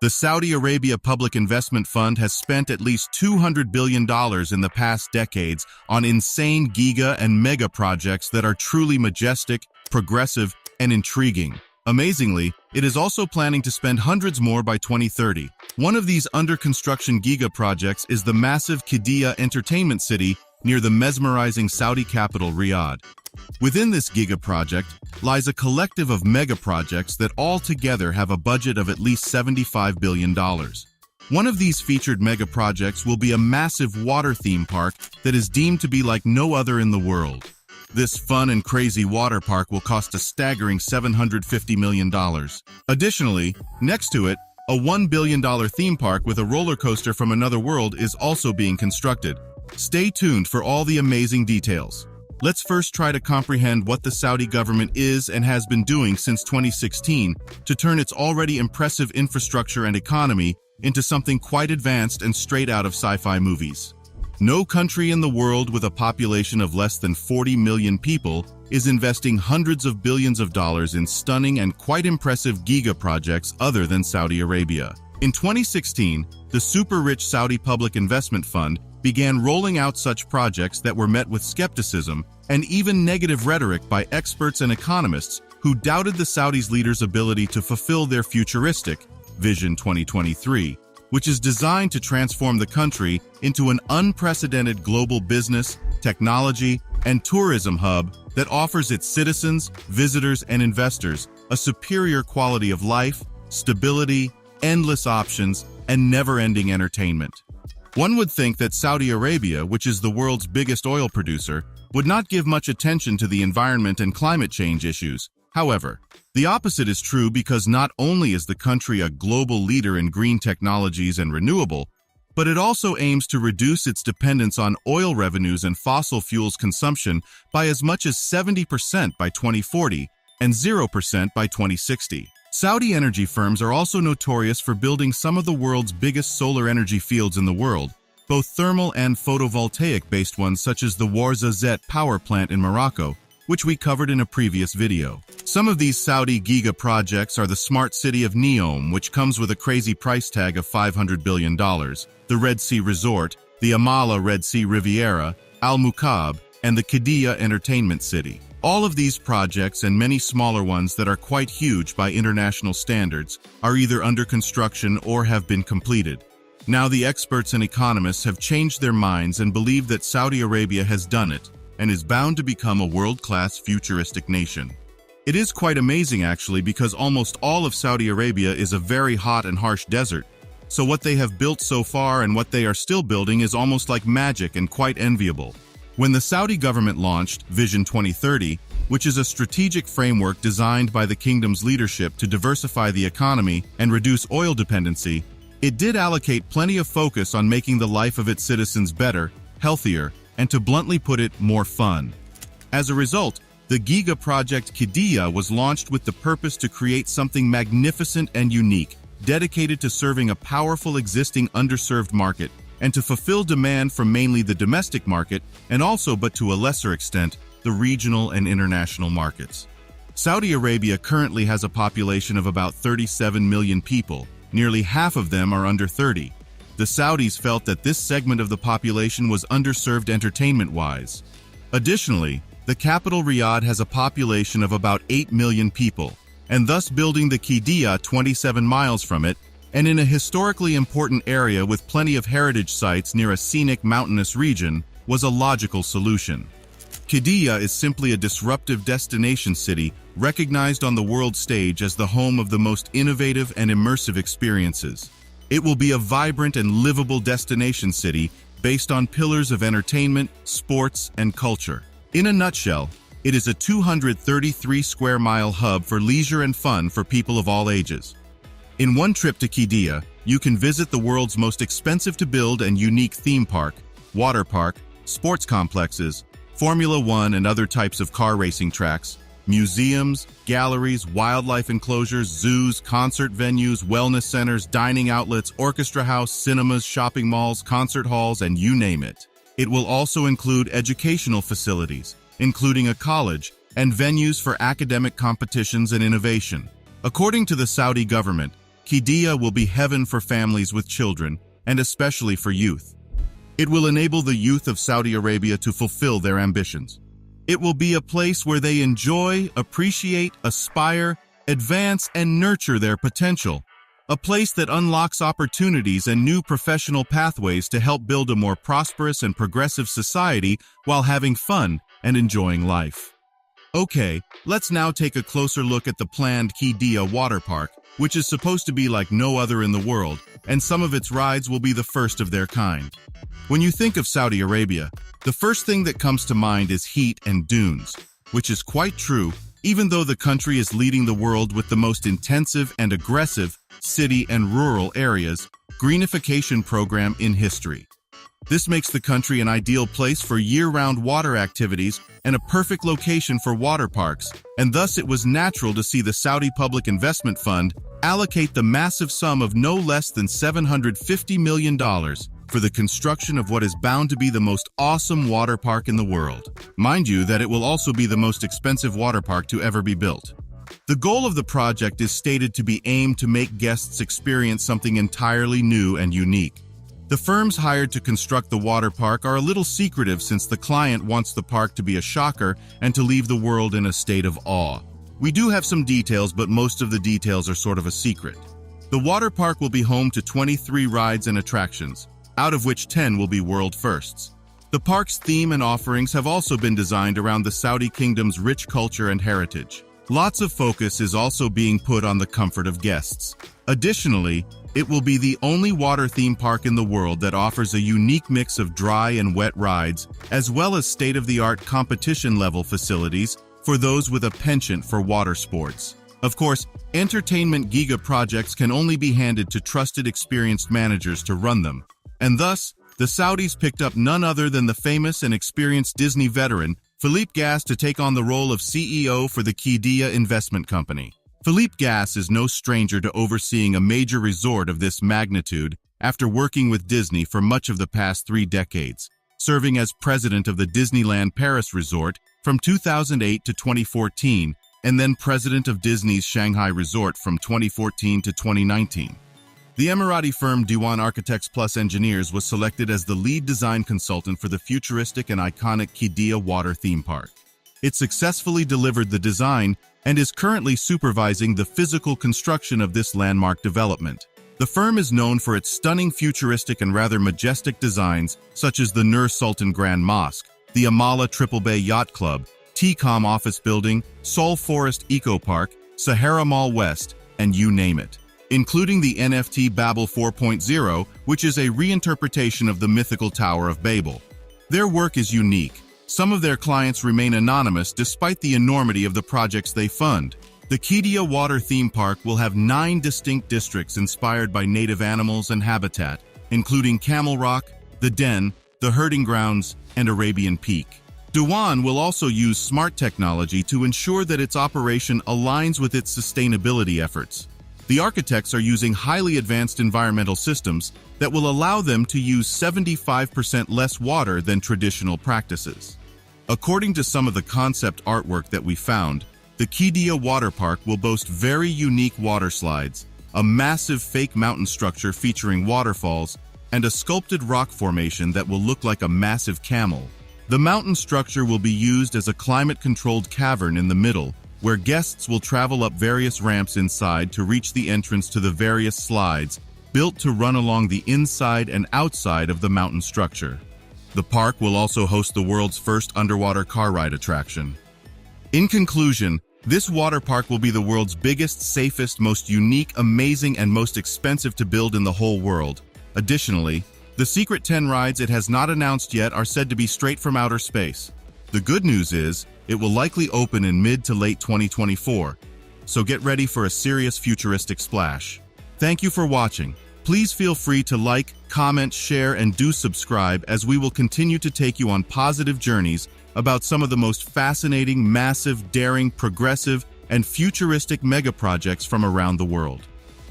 The Saudi Arabia Public Investment Fund has spent at least $200 billion in the past decades on insane giga and mega projects that are truly majestic, progressive, and intriguing. Amazingly, it is also planning to spend hundreds more by 2030. One of these under-construction giga projects is the massive Qiddiya Entertainment City near the mesmerizing Saudi capital Riyadh. Within this giga project lies a collective of mega projects that all together have a budget of at least $75 billion. One of these featured mega projects will be a massive water theme park that is deemed to be like no other in the world. This fun and crazy water park will cost a staggering $750 million. Additionally, next to it, a $1 billion theme park with a roller coaster from another world is also being constructed. Stay tuned for all the amazing details. Let's first try to comprehend what the Saudi government is and has been doing since 2016 to turn its already impressive infrastructure and economy into something quite advanced and straight out of sci-fi movies. No country in the world with a population of less than 40 million people is investing hundreds of billions of dollars in stunning and quite impressive giga projects other than Saudi Arabia. In 2016, the super-rich Saudi Public Investment Fund began rolling out such projects that were met with skepticism and even negative rhetoric by experts and economists who doubted the Saudis' leaders' ability to fulfill their futuristic Vision 2023, which is designed to transform the country into an unprecedented global business, technology, and tourism hub that offers its citizens, visitors, and investors a superior quality of life, stability, endless options, and never-ending entertainment. One would think that Saudi Arabia, which is the world's biggest oil producer, would not give much attention to the environment and climate change issues. However, the opposite is true because not only is the country a global leader in green technologies and renewable, but it also aims to reduce its dependence on oil revenues and fossil fuels consumption by as much as 70% by 2040 and 0% by 2060. Saudi energy firms are also notorious for building some of the world's biggest solar energy fields in the world, both thermal and photovoltaic-based ones such as the Warza Zet power plant in Morocco, which we covered in a previous video. Some of these Saudi giga projects are the smart city of Neom, which comes with a crazy price tag of $500 billion, the Red Sea Resort, the Amala Red Sea Riviera, Al Mukab, and the Qiddiya Entertainment City. All of these projects and many smaller ones that are quite huge by international standards are either under construction or have been completed. Now the experts and economists have changed their minds and believe that Saudi Arabia has done it and is bound to become a world-class futuristic nation. It is quite amazing actually because almost all of Saudi Arabia is a very hot and harsh desert. So what they have built so far and what they are still building is almost like magic and quite enviable. When the Saudi government launched Vision 2030, which is a strategic framework designed by the kingdom's leadership to diversify the economy and reduce oil dependency, it did allocate plenty of focus on making the life of its citizens better, healthier, and to bluntly put it, more fun. As a result, the Giga Project Qiddiya was launched with the purpose to create something magnificent and unique, dedicated to serving a powerful existing underserved market, and to fulfill demand from mainly the domestic market and also, but to a lesser extent, the regional and international markets. Saudi Arabia currently has a population of about 37 million people. Nearly half of them are under 30. The Saudis felt that this segment of the population was underserved entertainment-wise. Additionally, the capital Riyadh has a population of about 8 million people, and thus building the Qiddiya 27 miles from it, and in a historically important area with plenty of heritage sites near a scenic mountainous region, was a logical solution. Qiddiya is simply a disruptive destination city recognized on the world stage as the home of the most innovative and immersive experiences. It will be a vibrant and livable destination city based on pillars of entertainment, sports, and culture. In a nutshell, it is a 233 square mile hub for leisure and fun for people of all ages. In one trip to Qiddiya, you can visit the world's most expensive to build and unique theme park, water park, sports complexes, Formula One and other types of car racing tracks, museums, galleries, wildlife enclosures, zoos, concert venues, wellness centers, dining outlets, orchestra house, cinemas, shopping malls, concert halls, and you name it. It will also include educational facilities, including a college, and venues for academic competitions and innovation. According to the Saudi government, Qiddiya will be heaven for families with children, and especially for youth. It will enable the youth of Saudi Arabia to fulfill their ambitions. It will be a place where they enjoy, appreciate, aspire, advance, and nurture their potential. A place that unlocks opportunities and new professional pathways to help build a more prosperous and progressive society while having fun and enjoying life. Okay, let's now take a closer look at the planned Qiddiya water park, which is supposed to be like no other in the world, and some of its rides will be the first of their kind. When you think of Saudi Arabia, the first thing that comes to mind is heat and dunes, which is quite true, even though the country is leading the world with the most intensive and aggressive city and rural areas greenification program in history. This makes the country an ideal place for year-round water activities and a perfect location for water parks, and thus it was natural to see the Saudi Public Investment Fund allocate the massive sum of no less than $750 million for the construction of what is bound to be the most awesome water park in the world. Mind you that it will also be the most expensive water park to ever be built. The goal of the project is stated to be aimed to make guests experience something entirely new and unique. The firms hired to construct the water park are a little secretive since the client wants the park to be a shocker and to leave the world in a state of awe. We do have some details, but most of the details are sort of a secret. The water park will be home to 23 rides and attractions, out of which 10 will be world firsts. The park's theme and offerings have also been designed around the Saudi Kingdom's rich culture and heritage. Lots of focus is also being put on the comfort of guests. Additionally, it will be the only water theme park in the world that offers a unique mix of dry and wet rides, as well as state-of-the-art competition-level facilities for those with a penchant for water sports. Of course, entertainment giga projects can only be handed to trusted, experienced managers to run them. And thus, the Saudis picked up none other than the famous and experienced Disney veteran, Philippe Gas, to take on the role of CEO for the Qiddiya Investment Company. Philippe Gas is no stranger to overseeing a major resort of this magnitude after working with Disney for much of the past 3 decades, serving as president of the Disneyland Paris Resort from 2008 to 2014, and then president of Disney's Shanghai Resort from 2014 to 2019. The Emirati firm Dewan Architects Plus Engineers was selected as the lead design consultant for the futuristic and iconic Qiddiya water theme park. It successfully delivered the design and is currently supervising the physical construction of this landmark development. The firm is known for its stunning futuristic and rather majestic designs, such as the Nur Sultan Grand Mosque, the Amala Triple Bay Yacht Club, T-Com Office Building, Sol Forest Eco Park, Sahara Mall West, and you name it, including the NFT Babel 4.0, which is a reinterpretation of the mythical Tower of Babel. Their work is unique. Some of their clients remain anonymous despite the enormity of the projects they fund. The Qiddiya Water Theme Park will have 9 distinct districts inspired by native animals and habitat, including Camel Rock, The Den, The Herding Grounds, and Arabian Peak. Dewan will also use smart technology to ensure that its operation aligns with its sustainability efforts. The architects are using highly advanced environmental systems that will allow them to use 75% less water than traditional practices. According to some of the concept artwork that we found, the Qiddiya Water Park will boast very unique water slides, a massive fake mountain structure featuring waterfalls, and a sculpted rock formation that will look like a massive camel. The mountain structure will be used as a climate-controlled cavern in the middle, where guests will travel up various ramps inside to reach the entrance to the various slides, built to run along the inside and outside of the mountain structure. The park will also host the world's first underwater car ride attraction. In conclusion, this water park will be the world's biggest, safest, most unique, amazing, and most expensive to build in the whole world. Additionally, the secret 10 rides it has not announced yet are said to be straight from outer space. The good news is, it will likely open in mid to late 2024, so get ready for a serious futuristic splash. Thank you for watching. Please feel free to like, comment, share, and do subscribe as we will continue to take you on positive journeys about some of the most fascinating, massive, daring, progressive, and futuristic mega projects from around the world.